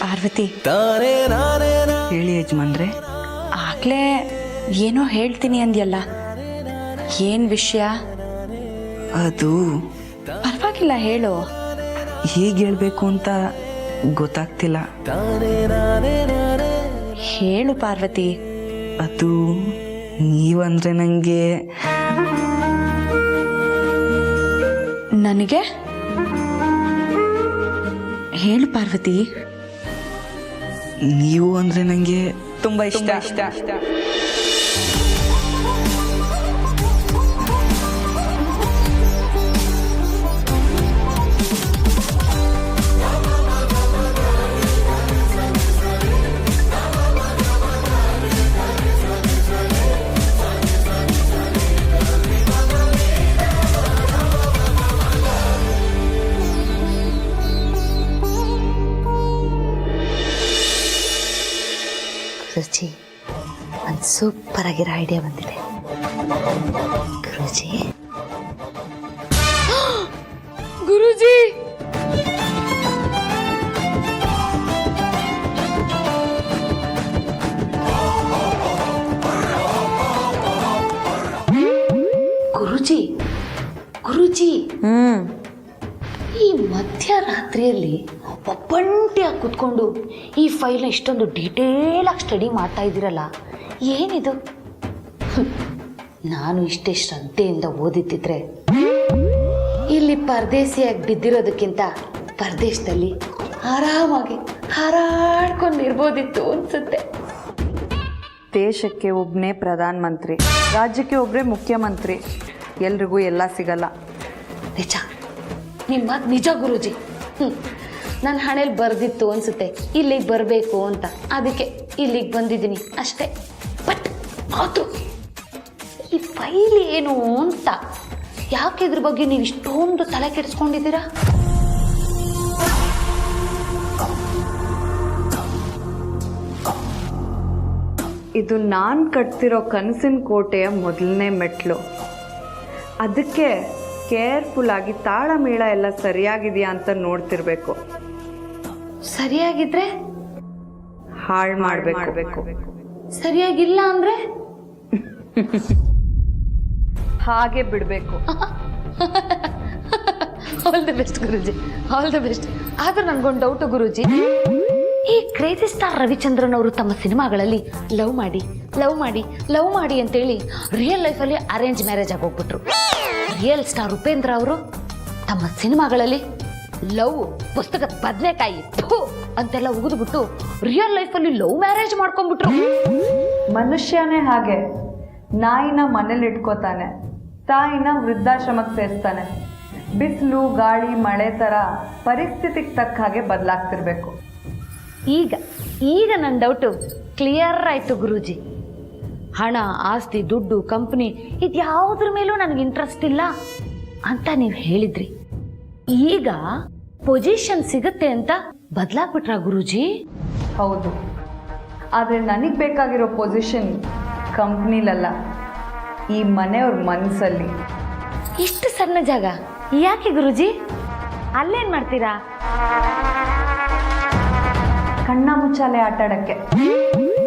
ಪಾರ್ವತಿ, ಹೇಳಿ ಯಜಮಾನ್ರೆ. ಆಗ್ಲೇ ಏನೋ ಹೇಳ್ತೀನಿ ಅಂದ್ಯಲ್ಲ, ಏನ್ ವಿಷಯ? ಅದು ಪರವಾಗಿಲ್ಲ, ಹೇಳು. ಹೇಗೆ ಹೇಳ್ಬೇಕು ಅಂತ ಗೊತ್ತಾಗ್ತಿಲ್ಲ. ಹೇಳು ಪಾರ್ವತಿ. ಅದು ನೀವಂದ್ರೆ ನನಗೆ ಹೇಳು ಪಾರ್ವತಿ. ನೀವು ಅಂದ್ರೆ ನನಗೆ ತುಂಬಾ ಇಷ್ಟ. ಗುರುಜಿ, ಒಂದು ಸೂಪರ್ ಆಗಿರೋ ಐಡಿಯಾ ಬಂದಿದೆ. ಗುರುಜಿ ಗುರುಜಿ, ಗುರುಜಿ ಗುರುಜಿ ಈ ಮಧ್ಯರಾತ್ರಿಯಲ್ಲಿ ಒಬ್ಬಂಟಿಯಾಗಿ ಕೂತ್ಕೊಂಡು ಈ ಫೈಲ್ನ ಇಷ್ಟೊಂದು ಡೀಟೇಲ್ ಆಗಿ ಸ್ಟಡಿ ಮಾಡ್ತಾ ಇದ್ದೀರಲ್ಲ, ಏನಿದು? ನಾನು ಇಷ್ಟೇ ಶ್ರದ್ಧೆಯಿಂದ ಓದಿದ್ದಿದ್ರೆ ಇಲ್ಲಿ ಪರದೇಸಿಯಾಗಿ ಬಿದ್ದಿರೋದಕ್ಕಿಂತ ಪರದೇಶದಲ್ಲಿ ಆರಾಮಾಗಿ ಹಾರಾಡ್ಕೊಂಡಿರ್ಬೋದಿತ್ತು ಅನ್ಸುತ್ತೆ. ದೇಶಕ್ಕೆ ಒಬ್ಬನೇ ಪ್ರಧಾನ ಮಂತ್ರಿ, ರಾಜ್ಯಕ್ಕೆ ಒಬ್ಬರೇ ಮುಖ್ಯಮಂತ್ರಿ, ಎಲ್ರಿಗೂ ಎಲ್ಲ ಸಿಗಲ್ಲ. ನಿಜ, ನಿಮ್ಮ ನಿಜ ಗುರುಜಿ. ನನ್ನ ಹಣೆಯಲ್ಲಿ ಬರೆದಿತ್ತು ಅನ್ಸುತ್ತೆ ಇಲ್ಲಿಗೆ ಬರಬೇಕು ಅಂತ, ಅದಕ್ಕೆ ಇಲ್ಲಿಗೆ ಬಂದಿದ್ದೀನಿ ಅಷ್ಟೇ. ಬಟ್ ಅದು ಈ ಫೈಲ್ ಏನು ಅಂತ, ಯಾಕೆ ಇದ್ರ ಬಗ್ಗೆ ನೀವು ಇಷ್ಟೊಂದು ತಲೆ ಕೆಡಿಸ್ಕೊಂಡಿದ್ದೀರಾ? ಇದು ನಾನು ಕಟ್ತಿರೋ ಕನಸಿನ ಕೋಟೆಯ ಮೊದಲನೇ ಮೆಟ್ಲು. ಅದಕ್ಕೆ ಕೇರ್ಫುಲ್ ಆಗಿ ತಾಳಮೇಳ ಎಲ್ಲ ಸರಿಯಾಗಿದೆಯಾ ಅಂತ ನೋಡ್ತಿರ್ಬೇಕು. ಸರಿಯಾಗಿದ್ರೆ ಹಾಳು ಮಾಡಬೇಕು. ಸರಿಯಾಗಿಲ್ಲ ಅಂದ್ರೆ ಹಾಗೆ ಬಿಡಬೇಕು. All the best Guruji, all the best. ಆದ್ರೆ ನನ್ಗೊಂದು ಡೌಟು ಗುರುಜಿ, ಈ ಕ್ರೇಜಿ ಸ್ಟಾರ್ ರವಿಚಂದ್ರನ್ ಅವರು ತಮ್ಮ ಸಿನಿಮಾಗಳಲ್ಲಿ ಲವ್ ಮಾಡಿ ಅಂತೇಳಿ ರಿಯಲ್ ಲೈಫಲ್ಲಿ ಅರೇಂಜ್ ಮ್ಯಾರೇಜ್ ಆಗೋಗ್ಬಿಟ್ರು. ರಿಯಲ್ ಸ್ಟಾರ್ ಉಪೇಂದ್ರ ಅವರು ತಮ್ಮ ಸಿನಿಮಾಗಳಲ್ಲಿ ಲವ್ ಪುಸ್ತಕದ ಬದನೆಕಾಯಿ ಅಂತೆಲ್ಲ ಉಗಿದ್ಬಿಟ್ಟು ರಿಯಲ್ ಲೈಫಲ್ಲಿ ಲವ್ ಮ್ಯಾರೇಜ್ ಮಾಡ್ಕೊಂಡ್ಬಿಟ್ರು. ಮನುಷ್ಯನೇ ಹಾಗೆ, ನಾಯಿನ ಮನೇಲಿ ಇಟ್ಕೋತಾನೆ, ತಾಯಿನ ವೃದ್ಧಾಶ್ರಮಕ್ಕೆ ಸೇರಿಸ್ತಾನೆ. ಬಿಸಿಲು ಗಾಳಿ ಮಳೆ ಥರ ಪರಿಸ್ಥಿತಿಗೆ ತಕ್ಕ ಹಾಗೆ ಬದಲಾಗ್ತಿರ್ಬೇಕು. ಈಗ ನನ್ನ ಡೌಟು ಕ್ಲಿಯರ್ ಆಯಿತು ಗುರೂಜಿ. ಹಣ, ಆಸ್ತಿ, ದುಡ್ಡು, ಕಂಪ್ನಿ ಇದ್ಯಾವುದ್ರ ಮೇಲೂ ನನಗೆ ಇಂಟ್ರೆಸ್ಟ್ ಇಲ್ಲ ಅಂತ ನೀವು ಹೇಳಿದ್ರಿ. ಈಗ ಪೊಸಿಷನ್ ಸಿಗುತ್ತೆ ಅಂತ ಬದಲಾಗ್ಬಿಟ್ರಾ ಗುರೂಜಿ? ಹೌದು, ಆದರೆ ನನಗೆ ಬೇಕಾಗಿರೋ ಪೊಸಿಷನ್ ಕಂಪ್ನಿಲಲ್ಲ, ಈ ಮನೆಯವ್ರ ಮನಸ್ಸಲ್ಲಿ. ಇಷ್ಟು ಸಣ್ಣ ಜಾಗ ಯಾಕೆ ಗುರೂಜಿ? ಅಲ್ಲೇನು ಮಾಡ್ತೀರಾ? ಕಣ್ಣ ಮುಚ್ಚಾಲೆ ಆಟಾಡಕ್ಕೆ.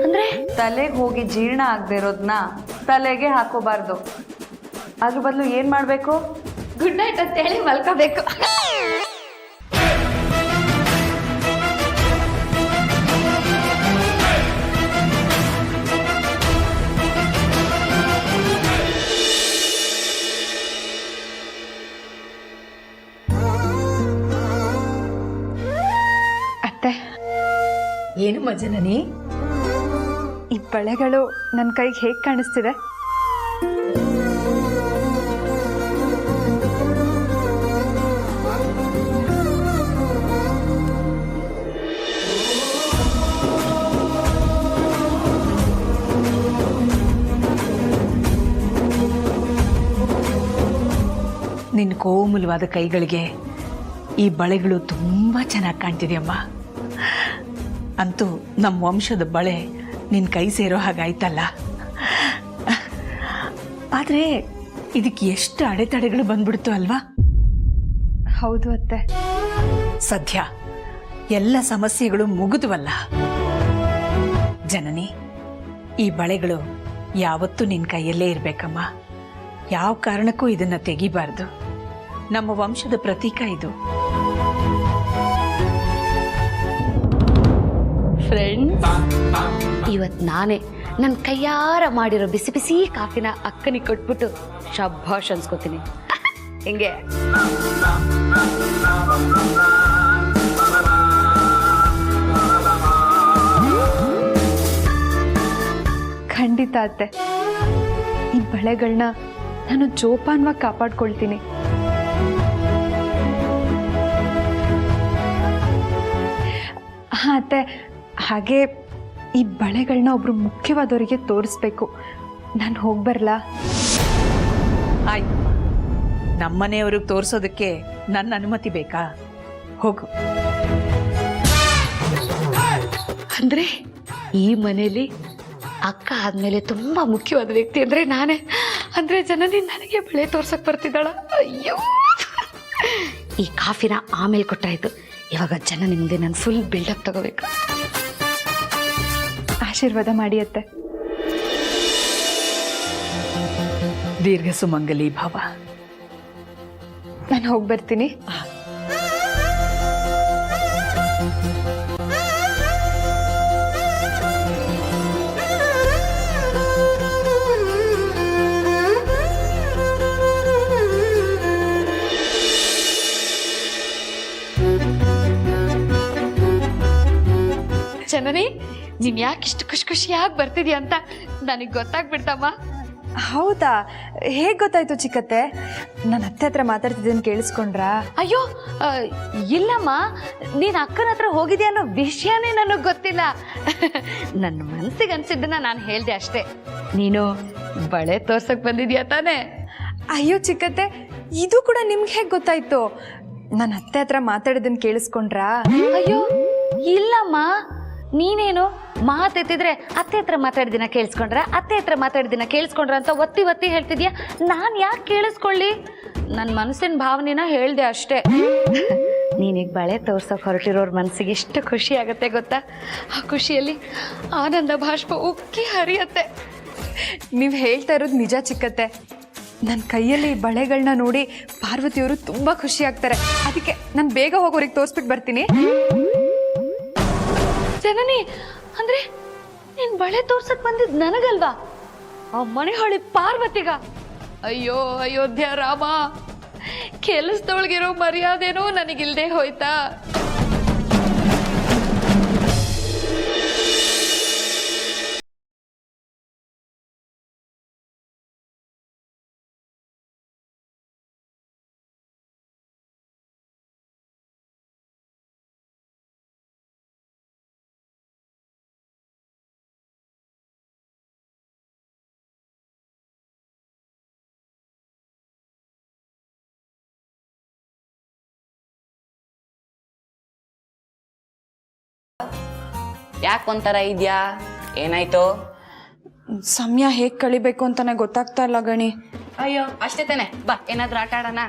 ಅಂದ್ರೆ ತಲೆಗೆ ಹೋಗಿ ಜೀರ್ಣ ಆಗದೆ ಇರೋದನ್ನ ತಲೆಗೆ ಹಾಕೋಬಾರ್ದು. ಅದ್ರ ಬದಲು ಏನು ಮಾಡಬೇಕು? ಗುಡ್ ನೈಟ್ ಅಂತ ಹೇಳಿ ಮಲ್ಕೋಬೇಕು. ಅತ್ತೆ, ಏನು ಮಜನನಿ? ಈ ಬಳೆಗಳು ನನ್ನ ಕೈಗೆ ಹೇಗೆ ಕಾಣಿಸ್ತಿದೆ? ನಿನ್ನ ಕೋಮಲವಾದ ಕೈಗಳಿಗೆ ಈ ಬಳೆಗಳು ತುಂಬ ಚೆನ್ನಾಗಿ ಕಾಣ್ತಿದೆಯಮ್ಮ. ಅಂತೂ ನಮ್ಮ ವಂಶದ ಬಳೆ ನಿನ್ನ ಕೈ ಸೇರೋ ಹಾಗಾಯ್ತಲ್ಲ. ಆದರೆ ಇದಕ್ಕೆ ಎಷ್ಟು ಅಡೆತಡೆಗಳು ಬಂದ್ಬಿಡ್ತು ಅಲ್ವಾ? ಹೌದು ಅತ್ತೆ. ಸದ್ಯ ಎಲ್ಲ ಸಮಸ್ಯೆಗಳು ಮುಗಿದುವಲ್ಲ. ಜನನಿ, ಈ ಬಳೆಗಳು ಯಾವತ್ತೂ ನಿನ್ನ ಕೈಯಲ್ಲೇ ಇರಬೇಕಮ್ಮ. ಯಾವ ಕಾರಣಕ್ಕೂ ಇದನ್ನ ತೆಗಿಬಾರ್ದು. ನಮ್ಮ ವಂಶದ ಪ್ರತೀಕ ಇದು. ಫ್ರೆಂಡ್ಸ್, ಇವತ್ತು ನಾನೇ ನನ್ನ ಕೈಯಾರ ಮಾಡಿರೋ ಬಿಸಿ ಬಿಸಿ ಕಾಫಿನ ಅಕ್ಕನಿಗೆ ಕೊಟ್ಬಿಟ್ಟು ಶಭಾಷ್ ಅನ್ಸ್ಕೋತೀನಿ. ಹೆಂಗೆ? ಖಂಡಿತ ಅತ್ತೆ, ಈ ಬಳೆಗಳನ್ನ ನಾನು ಜೋಪಾನವಾಗಿ ಕಾಪಾಡ್ಕೊಳ್ತೀನಿ. ಹಾಂ ಅತ್ತೆ, ಹಾಗೆ ಈ ಬಳೆಗಳನ್ನ ಒಬ್ರು ಮುಖ್ಯವಾದವರಿಗೆ ತೋರಿಸ್ಬೇಕು. ನಾನು ಹೋಗ್ಬರ್ಲಾ? ಆಯ್ತು, ನಮ್ಮನೆಯವ್ರಿಗೆ ತೋರಿಸೋದಕ್ಕೆ ನನ್ನ ಅನುಮತಿ ಬೇಕಾ? ಹೋಗು. ಅಂದ್ರೆ ಈ ಮನೇಲಿ ಅಕ್ಕ ಆದ್ಮೇಲೆ ತುಂಬಾ ಮುಖ್ಯವಾದ ವ್ಯಕ್ತಿ ಅಂದ್ರೆ ನಾನೇ. ಅಂದ್ರೆ ಜನನಿ ನನಗೆ ಬಳೆ ತೋರ್ಸಕ್ ಬರ್ತಿದ್ದಾಳ. ಅಯ್ಯೋ, ಈ ಕಾಫಿನ ಆಮೇಲೆ ಕೊಟ್ಟಾಯ್ತು. ಇವಾಗ ಜನನಿ ಮುಂದೆ ನಾನು ಫುಲ್ ಬಿಲ್ಡಪ್ ತಗೋಬೇಕು. ಆಶೀರ್ವಾದ ಮಾಡಿ ಅತ್ತೆ. ದೀರ್ಘ ಸುಮಂಗಲಿ ಭವ. ನಾನು ಹೋಗ್ಬರ್ತೀನಿ. ಜನನಿ, ನೀನ್ ಯಾಕೆ ಇಷ್ಟು ಖುಷಿ ಖುಷಿಯಾಗಿ ಬರ್ತಿದ್ಯಾ ಅಂತ ನನಗೆ ಗೊತ್ತಾಗ್ಬಿಡ್ತಮ್ಮ. ಹೌದಾ? ಹೇಗೆ ಗೊತ್ತಾಯ್ತು ಚಿಕ್ಕತ್ತೆ? ನನ್ನ ಅತ್ತೆ ಹತ್ರ ಮಾತಾಡ್ತಿದ್ದೇನೆ ಕೇಳಿಸ್ಕೊಂಡ್ರಾ? ಅಯ್ಯೋ ಇಲ್ಲಮ್ಮ, ನೀನ್ ಅಕ್ಕನ ಹತ್ರ ಹೋಗಿದ್ಯಾ ಅನ್ನೋ ವಿಷಯನೇ ನನಗೆ ಗೊತ್ತಿಲ್ಲ. ನನ್ನ ಮನಸ್ಸಿಗೆ ಅನ್ಸಿದ್ದನ್ನ ನಾನು ಹೇಳ್ದೆ ಅಷ್ಟೇ. ನೀನು ಬಳೆ ತೋರ್ಸಕ್ ಬಂದಿದ್ಯಾ ತಾನೇ? ಅಯ್ಯೋ ಚಿಕ್ಕತ್ತೆ, ಇದು ಕೂಡ ನಿಮ್ಗೆ ಹೇಗೆ ಗೊತ್ತಾಯ್ತು? ನನ್ನ ಅತ್ತೆ ಹತ್ರ ಮಾತಾಡಿದ್ದನ್ನು ಕೇಳಿಸ್ಕೊಂಡ್ರಾ? ಅಯ್ಯೋ ಇಲ್ಲಮ್ಮ, ನೀನೇನು ಮಾತೆತ್ತಿದ್ರೆ ಅತ್ತೆ ಹತ್ರ ಮಾತಾಡಿದಿನ ಕೇಳಿಸ್ಕೊಂಡ್ರ, ಅತ್ತೆ ಹತ್ರ ಮಾತಾಡಿದಿನ ಕೇಳಿಸ್ಕೊಂಡ್ರ ಅಂತ ಒತ್ತಿ ಒತ್ತಿ ಹೇಳ್ತಿದ್ಯಾ. ನಾನು ಯಾಕೆ ಕೇಳಿಸ್ಕೊಳ್ಳಿ? ನನ್ನ ಮನಸ್ಸಿನ ಭಾವನೆನ ಹೇಳ್ದೆ ಅಷ್ಟೇ. ನೀನೀಗ ಬಳೆ ತೋರ್ಸೋಕೆ ಹೊರಟಿರೋರ್ ಮನಸ್ಸಿಗೆ ಎಷ್ಟು ಖುಷಿ ಆಗುತ್ತೆ ಗೊತ್ತಾ? ಆ ಖುಷಿಯಲ್ಲಿ ಆನಂದ ಬಾಷ್ಪ ಉಕ್ಕಿ ಹರಿಯತ್ತೆ. ನೀವು ಹೇಳ್ತಾ ಇರೋದು ನಿಜ ಚಿಕ್ಕತ್ತೆ. ನನ್ನ ಕೈಯಲ್ಲಿ ಈ ಬಳೆಗಳನ್ನ ನೋಡಿ ಪಾರ್ವತಿಯವರು ತುಂಬ ಖುಷಿ ಆಗ್ತಾರೆ. ಅದಕ್ಕೆ ನಾನು ಬೇಗ ಹೋಗೋರಿಗೆ ತೋರಿಸ್ಬಿಟ್ಟು ಬರ್ತೀನಿ. ಜನನಿ, ಅಂದ್ರೆ ನೀನ್ ಬಳೆ ತೋರ್ಸಕ್ ಬಂದಿದ್ ನನಗಲ್ವಾ, ಆ ಮನೆ ಹೊಳಿ ಪಾರ್ವತಿಗ? ಅಯ್ಯೋ ಅಯೋಧ್ಯ ರಾಮ, ಕೆಲಸದೊಳಗಿರೋ ಮರ್ಯಾದೆನೂ ನನಗಿಲ್ದೆ ಹೋಯ್ತಾ? ಯಾಕೆ ಒಂಥರ ಇದೆಯಾ? ಏನಾಯ್ತು? ಸಮಯ ಹೇಗೆ ಕಳಿಬೇಕು ಅಂತಾನೆ ಗೊತ್ತಾಗ್ತಾ ಇಲ್ಲ ಗಣಿ. ಅಯ್ಯೋ ಅಷ್ಟೇ ತಾನೆ, ಬಾ ಏನಾದ್ರೂ ಆಟ ಆಡೋಣ.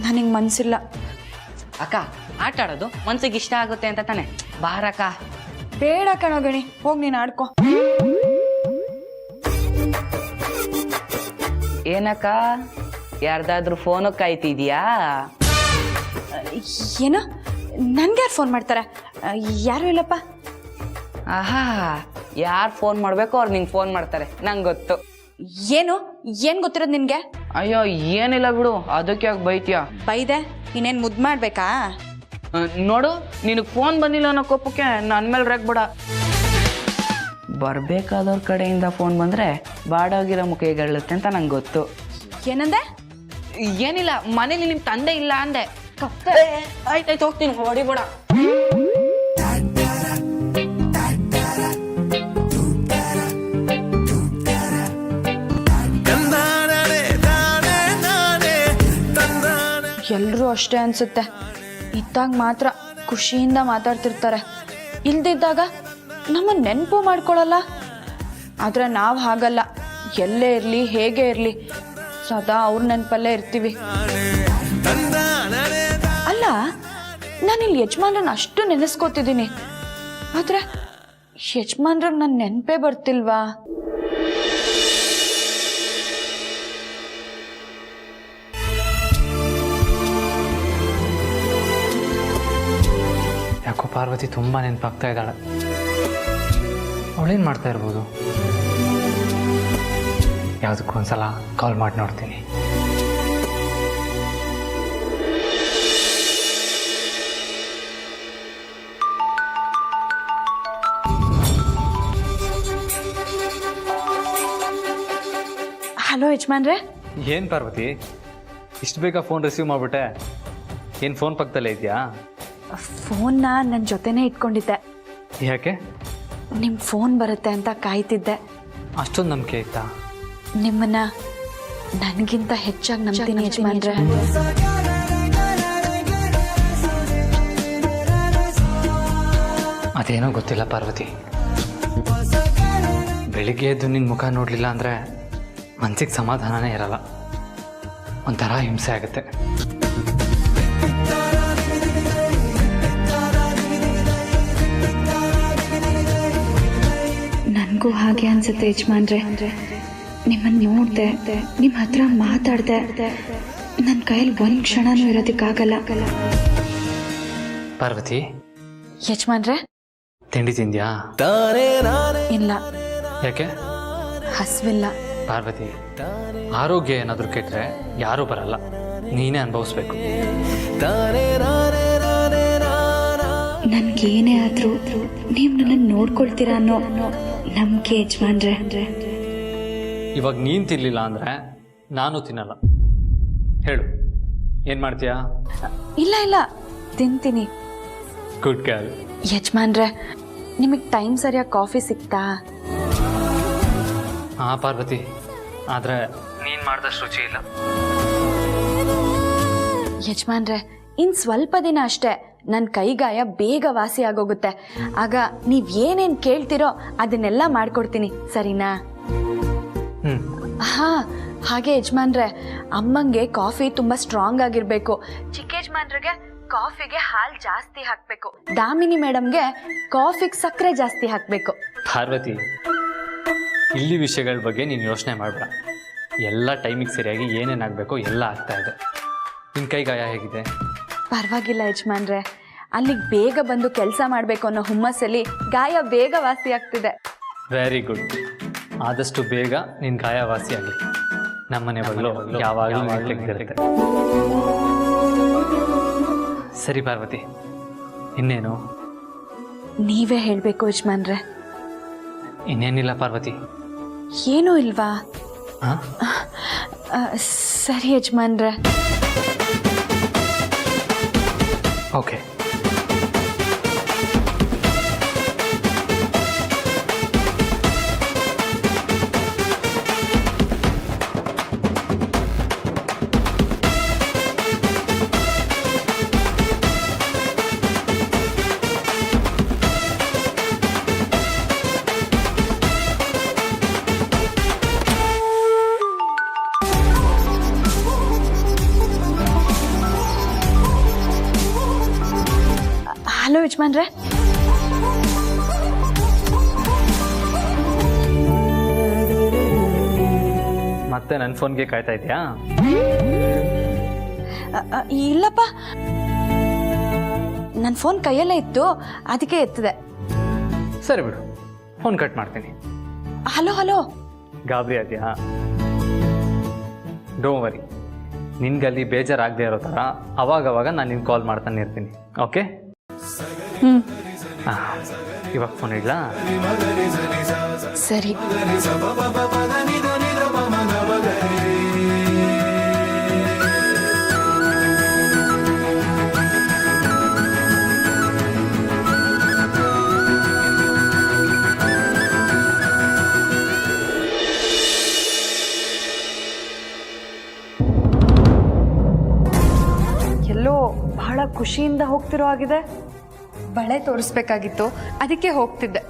ನನಗೆ ಮನ್ಸಿಲ್ಲ. ಅಕ್ಕ, ಆಟ ಆಡೋದು ಮನ್ಸಿಗೆ ಇಷ್ಟ ಆಗುತ್ತೆ ಅಂತ ತಾನೆ, ಬಾರಕ್ಕ. ಬೇಡ ಕಣ ಗಣಿ, ಹೋಗಿ ನೀನು ಆಡ್ಕೊ. ಏನಕ್ಕ, ಯಾರ್ದಾದ್ರೂ ಫೋನು ಕಾಯ್ತಿದ್ಯಾ? ಏನು? ನನ್ಗೆ ಯಾರು ಫೋನ್ ಮಾಡ್ತಾರೆ? ಯಾರು ಇಲ್ಲಪ್ಪ. ಆಹಾ, ಯಾರು ಫೋನ್ ಮಾಡ್ಬೇಕು ಅವ್ರು ನಿಂಗೆ ಫೋನ್ ಮಾಡ್ತಾರೆ, ನಂಗೆ ಗೊತ್ತು. ಏನು ಗೊತ್ತಿರೋದು ನಿನ್ಗೆ? ಅಯ್ಯೋ ಏನಿಲ್ಲ ಬಿಡು, ಅದಕ್ಕೆ ಯಾಕೆ ಬೈತೀಯ? ಬೈದೆ? ಇನ್ನೇನು ಮುದ್ದು ಮಾಡ್ಬೇಕಾ? ನೋಡು, ನಿನಗೆ ಫೋನ್ ಬಂದಿಲ್ಲ ಅನ್ನೋ ಕೋಪಕ್ಕೆ ನನ್ನ ಮೇಲೆ ರೇಗ್ಬೇಡ. ಬರ್ಬೇಕಾದವ್ರ ಕಡೆಯಿಂದ ಫೋನ್ ಬಂದ್ರೆ ಬಾಡೋಗಿರೋ ಮುಖ ಹೇಳುತ್ತೆ ಅಂತ ನಂಗೆ ಗೊತ್ತು. ಏನಂದೆ? ಏನಿಲ್ಲ, ಮನೇಲಿ ನಿಮ್ ತಂದೆ ಇಲ್ಲ ಅಂದೆ. ಆಯ್ತಾಯ್ತು, ಹೋಗ್ತೀನಿ, ಹೊಡಿಬೇಡ. ಎಲ್ಲರೂ ಅಷ್ಟೇ ಅನ್ಸುತ್ತೆ. ಇದ್ದಾಗ ಮಾತ್ರ ಖುಷಿಯಿಂದ ಮಾತಾಡ್ತಿರ್ತಾರೆ, ಇಲ್ದಿದ್ದಾಗ ನಮ್ಮ ನೆನಪು ಮಾಡ್ಕೊಳ್ಳಲ್ಲ. ಆದ್ರೆ ನಾವು ಹಾಗಲ್ಲ. ಎಲ್ಲೇ ಇರಲಿ, ಹೇಗೆ ಇರಲಿ, ಸದಾ ಅವ್ರ ನೆನಪಲ್ಲೇ ಇರ್ತೀವಿ. ಅಲ್ಲ, ನಾನಿಲ್ಲಿ ಯಜಮಾನ್ರನ್ನ ಅಷ್ಟು ನೆನೆಸ್ಕೋತಿದ್ದೀನಿ, ಆದರೆ ಯಜಮಾನ್ರಿಗೆ ನನ್ನ ನೆನಪೇ ಬರ್ತಿಲ್ವಾ? ಯಾಕೋ ಪಾರ್ವತಿ ತುಂಬ ನೆನಪಾಗ್ತಾ ಇದ್ದಾಳೆ. ಅವಳೇನು ಮಾಡ್ತಾ ಇರ್ಬೋದು? ಯಾವುದಕ್ಕೂ ಒಂದ್ಸಲ ಕಾಲ್ ಮಾಡಿ ನೋಡ್ತೀನಿ. ಹಲೋ ಯಜಮಾನ್ರೆ. ಏನು ಪಾರ್ವತಿ, ಇಷ್ಟು ಬೇಗ ಫೋನ್ ರಿಸೀವ್ ಮಾಡಿಬಿಟ್ಟೆ? ಏನು ಫೋನ್ ಪಕ್ಕದಲ್ಲೇ ಇದೆಯಾ? ಫೋನ್ನ ನನ್ನ ಜೊತೆನೇ ಇಟ್ಕೊಂಡಿದ್ದೆ. ಯಾಕೆ? ನಿಮ್ಮ ಫೋನ್ ಬರುತ್ತೆ ಅಂತ ಕಾಯ್ತಿದ್ದೆ. ಅಷ್ಟೊಂದು ನಂಬಿಕೆ ಆಯ್ತಾ? ನಿಮ್ಮನ್ನ ನನಗಿಂತ ಹೆಚ್ಚಾಗಿ ನಂಬ್ತೀನಿ ಯಜಮಾನ್ರೆ. ಅದೇನೋ ಗೊತ್ತಿಲ್ಲ ಪಾರ್ವತಿ, ಬೆಳಿಗ್ಗೆ ಎದ್ದು ನಿನ್ನ ಮುಖ ನೋಡಲಿಲ್ಲ ಅಂದರೆ ಮನಸ್ಸಿಗೆ ಸಮಾಧಾನನೇ ಇರಲ್ಲ, ಒಂಥರ ಹಿಂಸೆ ಆಗುತ್ತೆ. ನನಗೂ ಹಾಗೆ ಅನ್ಸುತ್ತೆ ಯಜಮಾನ್ರೆ. ನಿಮ್ಮನ್ನು ನೋಡಿದೆ, ನಿಮ್ಮ ಹತ್ರ ಮಾತಾಡಿದೆ, ನನ್ನ ಕೈಯಲ್ಲಿ ಒಂದು ಕ್ಷಣನೂ ಇರೋದಕ್ಕಾಗಲ್ಲ. ಪಾರ್ವತಿ, ಯಜಮಾನ್ರೆ. ತಿಂಡಿ ತಿಂದ್ಯಾ? ಇಲ್ಲ. ಯಾಕೆ? ಹಸಿವಿಲ್ಲ. ಪಾರ್ವತಿ, ಆರೋಗ್ಯ ಏನಾದರೂ ಕೆಟ್ಟರೆ ಯಾರೂ ಬರಲ್ಲ, ನೀನೇ ಅನುಭವಿಸ್ಬೇಕು. ನನ್ಗೇನೇ ಆದರೂ ನೀವು ನನ್ನನ್ನು ನೋಡ್ಕೊಳ್ತೀರಾ ಅನ್ನೋ ನಂಬಿಕೆ ಯಜಮಾನ್ರೆ. ಇವಾಗ ನೀನು ತಿನ್ನಲಿಲ್ಲ ಅಂದರೆ ನಾನು ತಿನ್ನಲ್ಲ. ಹೇಳು, ಏನು ಮಾಡ್ತೀಯಾ? ಇಲ್ಲ ಇಲ್ಲ, ತಿಂತೀನಿ. Good girl. ಯಜಮಾನ್ರೆ, ನಿಮಗೆ ಟೈಮ್ ಸರಿಯಾಗಿ ಕಾಫಿ ಸಿಗ್ತಾ? ಹಾಂ ಪಾರ್ವತಿ, ಆದರೆ ನೀನು ಮಾಡಿದಷ್ಟು ರುಚಿ ಇಲ್ಲ. ಯಜಮಾನ್ರೆ, ಇನ್ನು ಸ್ವಲ್ಪ ದಿನ ಅಷ್ಟೇ ನನ್ನ ಕೈಗಾಯ ಬೇಗ ವಾಸಿ ಆಗೋಗುತ್ತೆ. ಆಗ ನೀವು ಏನೇನು ಕೇಳ್ತಿರೋ ಅದನ್ನೆಲ್ಲ ಮಾಡ್ಕೊಡ್ತೀನಿ, ಸರಿನಾ? ಹಾಂ, ಹಾಗೆ ಯಜಮಾನ್ರೆ, ಅಮ್ಮಂಗೆ ಕಾಫಿ ತುಂಬ ಸ್ಟ್ರಾಂಗ್ ಆಗಿರಬೇಕು. ಚಿಕ್ಕ ಯಜಮಾನ್ರಿಗೆ ಕಾಫಿಗೆ ಹಾಲು ಜಾಸ್ತಿ ಹಾಕಬೇಕು. ದಾಮಿನಿ ಮೇಡಮ್ಗೆ ಕಾಫಿಗೆ ಸಕ್ಕರೆ ಜಾಸ್ತಿ ಹಾಕಬೇಕು. ಪಾರ್ವತಿ, ಇಲ್ಲಿ ವಿಷಯಗಳ ಬಗ್ಗೆ ನೀನು ಯೋಚನೆ ಮಾಡಬೇಡ. ಎಲ್ಲ ಟೈಮಿಗೆ ಸರಿಯಾಗಿ ಏನೇನಾಗಬೇಕೋ ಎಲ್ಲ ಆಗ್ತಾ ಇದೆ. ನಿನ್ನ ಕೈ ಗಾಯ ಹೇಗಿದೆ? ಪರವಾಗಿಲ್ಲ ಯಜಮಾನ್ರೆ, ಅಲ್ಲಿಗೆ ಬೇಗ ಬಂದು ಕೆಲಸ ಮಾಡಬೇಕು ಅನ್ನೋ ಹುಮ್ಮಸ್ಸಲ್ಲಿ ಗಾಯ ಬೇಗ ವಾಸಿ ಆಗ್ತಿದೆ. Very good. ಆದಷ್ಟು ಬೇಗ ನಿನ್ನ ಗಾಯ ವಾಸಿ ಆಗಲಿ. ನಮ್ಮನೆ ಬದಲು ಯಾವಾಗಲೂ ತೆಗೆದಿರುತ್ತೆ. ಸರಿ ಪಾರ್ವತಿ, ಇನ್ನೇನು? ನೀವೇ ಹೇಳಬೇಕು ಯಜಮಾನ್ರೆ. ಇನ್ನೇನಿಲ್ಲ ಪಾರ್ವತಿ. ಏನೂ ಇಲ್ವಾ? ಹಾಂ, ಸರಿ ಯಜಮಾನ್ರೆ. ಓಕೆ. ಹಲೋ ಯಜಮಾನ್ರೆ. ಮತ್ತೆ ನನ್ನ ಫೋನ್ಗೆ ಕಾಯ್ತಾ ಇದೆಯಾ? ಇಲ್ಲಪ್ಪ, ನನ್ನ ಫೋನ್ ಕೈಯಲ್ಲೇ ಇತ್ತು, ಅದಕ್ಕೆ ಎತ್ತಿದೆ. ಸರಿ ಬಿಡು, ಫೋನ್ ಕಟ್ ಮಾಡ್ತೀನಿ. Hello hello. ಗಾಬರಿ ಆದ್ಯಾ? ಡೋಂಟ್ ವರಿ, ನಿನ್ಗಲ್ಲಿ ಬೇಜಾರಾಗದೆ ಇರೋ ಥರ ಅವಾಗವಾಗ ನಾನು ನಿನ್ಗೆ ಕಾಲ್ ಮಾಡ್ತಾನೆ ಇರ್ತೀನಿ. ಓಕೆ? ಇವಾಗ ಫೋನ್ ಇಡ್ಲಾ? ಸರಿ. ಎಲ್ಲೋ ಬಹಳ ಖುಷಿಯಿಂದ ಹೋಗ್ತಿರೋ ಆಗಿದೆ. ಬಳೆ ತೋರಿಸ್ಬೇಕಾಗಿತ್ತು, ಅದಕ್ಕೆ ಹೋಗ್ತಿದ್ದೆ.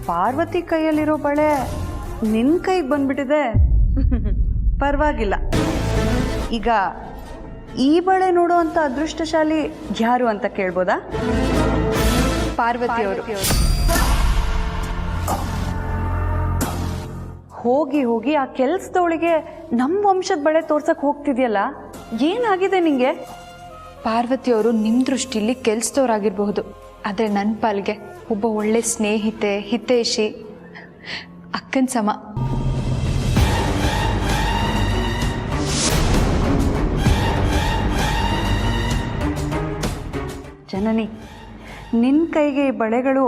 ಪಾರ್ವತಿ ಕೈಯಲ್ಲಿರೋ ಬಳೆ ನಿನ್ನ ಕೈಗೆ ಬಂದ್ಬಿಟ್ಟಿದೆ. ಪರವಾಗಿಲ್ಲ, ಈಗ ಈ ಬಳೆ ನೋಡೋ ಅಂತ ಅದೃಷ್ಟಶಾಲಿ ಯಾರು ಅಂತ ಕೇಳ್ಬೋದಾ? ಪಾರ್ವತಿಯವರು. ಹೋಗಿ ಹೋಗಿ ಆ ಕೆಲ್ಸದವಳಿಗೆ ನಮ್ಮ ವಂಶದ ಬಳೆ ತೋರ್ಸಕ್ ಹೋಗ್ತಿದ್ಯಲ್ಲ, ಏನಾಗಿದೆ ನಿಂಗೆ? ಪಾರ್ವತಿಯವರು ನಿಮ್ಮ ದೃಷ್ಟಿಲಿ ಕೆಲ್ಸದವ್ರಾಗಿರ್ಬಹುದು, ಆದರೆ ನನ್ನ ಪಾಲ್ಗೆ ಒಬ್ಬ ಒಳ್ಳೆ ಸ್ನೇಹಿತೆ, ಹಿತೈಷಿ, ಅಕ್ಕನ ಸಮ. ಜನನಿ, ನಿನ್ನ ಕೈಗೆ ಈ ಬಳೆಗಳು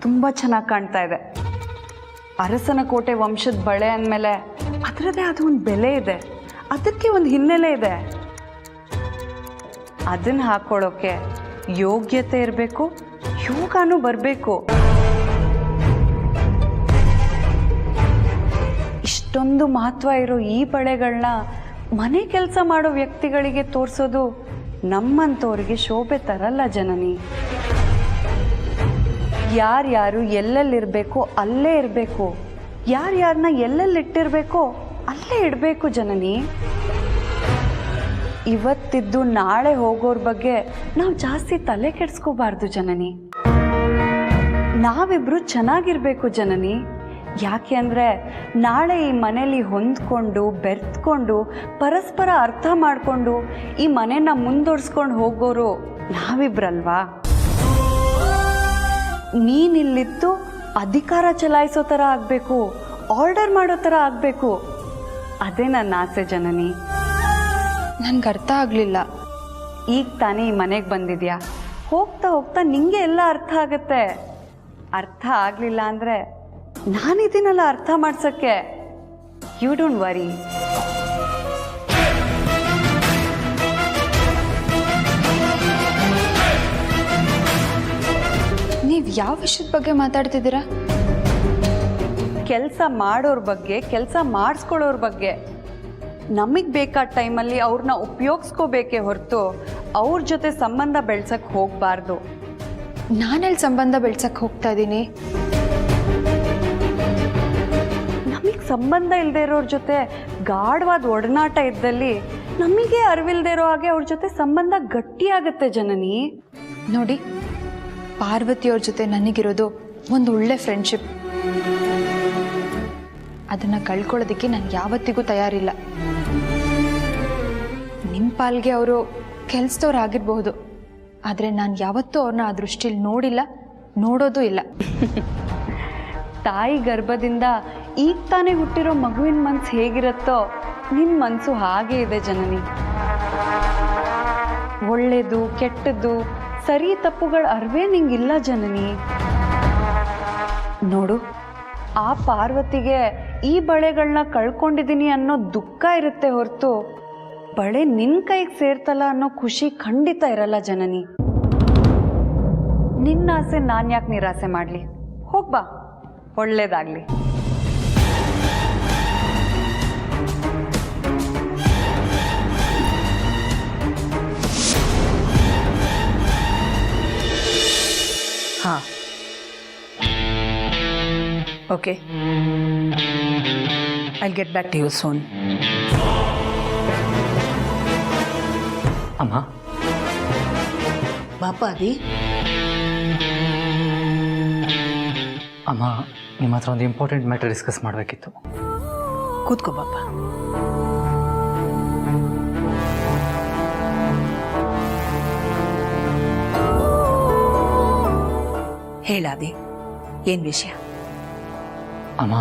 ತುಂಬ ಚೆನ್ನಾಗಿ ಕಾಣ್ತಾ ಇದೆ. ಅರಸನ ಕೋಟೆ ವಂಶದ ಬಳೆ ಅಂದಮೇಲೆ ಅದರದ್ದೇ ಅದು ಒಂದು ಬೆಲೆ ಇದೆ, ಅದಕ್ಕೆ ಒಂದು ಹಿನ್ನೆಲೆ ಇದೆ. ಅದನ್ನು ಹಾಕೊಳ್ಳೋಕೆ ಯೋಗ್ಯತೆ ಇರಬೇಕು, ಯೋಗನೂ ಬರಬೇಕು. ಇಷ್ಟೊಂದು ಮಹತ್ವ ಇರೋ ಈ ಬಳೆಗಳನ್ನ ಮನೆ ಕೆಲಸ ಮಾಡೋ ವ್ಯಕ್ತಿಗಳಿಗೆ ತೋರಿಸೋದು ನಮ್ಮಂಥವ್ರಿಗೆ ಶೋಭೆ ತರಲ್ಲ ಜನನಿ. ಯಾರ್ಯಾರು ಎಲ್ಲೆಲ್ಲಿರಬೇಕೋ ಅಲ್ಲೇ ಇರಬೇಕು, ಯಾರ್ಯಾರನ್ನ ಎಲ್ಲೆಲ್ಲಿಟ್ಟಿರಬೇಕೋ ಅಲ್ಲೇ ಇಡಬೇಕು ಜನನಿ. ಇವತ್ತಿದ್ದು ನಾಳೆ ಹೋಗೋರ ಬಗ್ಗೆ ನಾವು ಜಾಸ್ತಿ ತಲೆ ಕೆಡಿಸ್ಕೋಬಾರ್ದು ಜನನಿ. ನಾವಿಬ್ರು ಚೆನ್ನಾಗಿರ್ಬೇಕು ಜನನಿ. ಯಾಕೆ ಅಂದರೆ ನಾಳೆ ಈ ಮನೇಲಿ ಹೊಂದ್ಕೊಂಡು ಬೆರೆತ್ಕೊಂಡು ಪರಸ್ಪರ ಅರ್ಥ ಮಾಡಿಕೊಂಡು ಈ ಮನೆನ ಮುಂದುವರ್ಸ್ಕೊಂಡು ಹೋಗೋರು ನಾವಿಬ್ರಲ್ವಾ? ನೀನಿಲ್ಲಿತ್ತು ಅಧಿಕಾರ ಚಲಾಯಿಸೋ ಥರ ಆಗಬೇಕು, ಆರ್ಡರ್ ಮಾಡೋ ಥರ ಆಗಬೇಕು, ಅದೇ ನನ್ನ ಆಸೆ ಜನನಿ. ನನ್ಗೆ ಅರ್ಥ ಆಗಲಿಲ್ಲ. ಈಗ ತಾನೇ ಈ ಮನೆಗೆ ಬಂದಿದ್ಯಾ, ಹೋಗ್ತಾ ಹೋಗ್ತಾ ನಿಂಗೆ ಎಲ್ಲ ಅರ್ಥ ಆಗುತ್ತೆ. ಅರ್ಥ ಆಗಲಿಲ್ಲ ಅಂದರೆ ನಾನಿದ್ದೀನಲ್ಲ ಅರ್ಥ ಮಾಡ್ಸೋಕ್ಕೆ. You don't worry. ನೀವು ಯಾವ ವಿಷಯದ ಬಗ್ಗೆ ಮಾತಾಡ್ತಿದ್ದೀರಾ? ಕೆಲಸ ಮಾಡೋರ ಬಗ್ಗೆ, ಕೆಲಸ ಮಾಡಿಸ್ಕೊಳ್ಳೋರ ಬಗ್ಗೆ. ನಮಗೆ ಬೇಕಾದ ಟೈಮಲ್ಲಿ ಅವ್ರನ್ನ ಉಪಯೋಗಿಸ್ಕೋಬೇಕೇ ಹೊರತು ಅವ್ರ ಜೊತೆ ಸಂಬಂಧ ಬೆಳ್ಸಕ್ಕೆ ಹೋಗಬಾರ್ದು. ನಾನೆಲ್ಲಿ ಸಂಬಂಧ ಬೆಳ್ಸಕ್ಕೆ ಹೋಗ್ತಾ ಇದ್ದೀನಿ? ನಮಗೆ ಸಂಬಂಧ ಇಲ್ಲದೆ ಇರೋರ ಜೊತೆ ಗಾಢವಾದ ಒಡನಾಟ ಇದ್ದಲ್ಲಿ ನಮಗೆ ಅರಿವಿಲ್ಲದೆ ಇರೋ ಹಾಗೆ ಅವ್ರ ಜೊತೆ ಸಂಬಂಧ ಗಟ್ಟಿಯಾಗತ್ತೆ ಜನನಿ. ನೋಡಿ, ಪಾರ್ವತಿಯವ್ರ ಜೊತೆ ನನಗಿರೋದು ಒಂದು ಒಳ್ಳೆ ಫ್ರೆಂಡ್ಶಿಪ್. ಅದನ್ನು ಕಳ್ಕೊಳ್ಳೋದಕ್ಕೆ ನಾನು ಯಾವತ್ತಿಗೂ ತಯಾರಿಲ್ಲ. ನಿಮ್ಮ ಪಾಲ್ಗೆ ಅವರು ಕೆಲಸದವ್ರು ಆಗಿರಬಹುದು, ಆದರೆ ನಾನು ಯಾವತ್ತೂ ಅವ್ರನ್ನ ಆ ದೃಷ್ಟಿಲಿ ನೋಡಿಲ್ಲ, ನೋಡೋದು ಇಲ್ಲ. ತಾಯಿ ಗರ್ಭದಿಂದ ಈಗ ತಾನೇ ಹುಟ್ಟಿರೋ ಮಗುವಿನ ಮನಸ್ಸು ಹೇಗಿರುತ್ತೋ ನಿನ್ನ ಮನಸ್ಸು ಹಾಗೇ ಇದೆ ಜನನಿ. ಒಳ್ಳೇದು ಕೆಟ್ಟದ್ದು ಸರಿ ತಪ್ಪುಗಳ ಅರಿವೇ ನಿಂಗಿಲ್ಲ ಜನನಿ. ನೋಡು, ಆ ಪಾರ್ವತಿಗೆ ಈ ಬಳೆಗಳನ್ನ ಕಳ್ಕೊಂಡಿದ್ದೀನಿ ಅನ್ನೋ ದುಃಖ ಇರುತ್ತೆ ಹೊರತು ಬಳೆ ನಿನ್ನ ಕೈಗೆ ಸೇರ್ತಲ್ಲ ಅನ್ನೋ ಖುಷಿ ಖಂಡಿತ ಇರಲ್ಲ ಜನನಿ. ನಿನ್ನ ಆಸೆ ನಾನು ಯಾಕೆ ನಿರಾಸೆ ಮಾಡಲಿ? ಹೋಗ್ಬಾ, ಒಳ್ಳೇದಾಗ್ಲಿ. ಹಾಂ, okay, I'll get back to you soon. ಅಮ್ಮ, ಬಾಪ ಅದಿ. ಅಮ್ಮ, ನಿಮ್ಮ ಹತ್ರ ಒಂದು ಇಂಪಾರ್ಟೆಂಟ್ ಮ್ಯಾಟರ್ ಡಿಸ್ಕಸ್ ಮಾಡಬೇಕಿತ್ತು. ಕೂತ್ಕೋ ಬಾಪ. ಹೇಳಾದಿ, ಏನು ವಿಷಯ? ಅಮ್ಮ,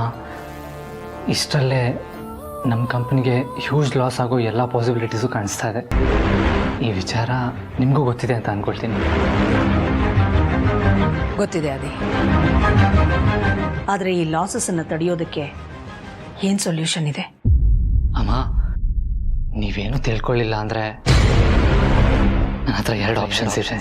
ಇಷ್ಟರಲ್ಲೇ ನಮ್ಮ ಕಂಪ್ನಿಗೆ ಹ್ಯೂಜ್ ಲಾಸ್ ಆಗೋ ಎಲ್ಲ ಪಾಸಿಬಿಲಿಟೀಸು ಕಾಣಿಸ್ತಾ ಇದೆ. ಈ ವಿಚಾರ ನಿಮಗೂ ಗೊತ್ತಿದೆ ಅಂತ ಅಂದ್ಕೊಳ್ತೀನಿ. ಗೊತ್ತಿದೆ ಅದಿ, ಆದರೆ ಈ ಲಾಸಸ್ಸನ್ನು ತಡೆಯೋದಕ್ಕೆ ಏನು ಸೊಲ್ಯೂಷನ್ ಇದೆ? ಅಮ್ಮ, ನೀವೇನು ತಿಳ್ಕೊಳ್ಳಿಲ್ಲ ಅಂದರೆ ನನ್ನ ಹತ್ರ 2 ಆಪ್ಷನ್ಸ್ ಇದೆ.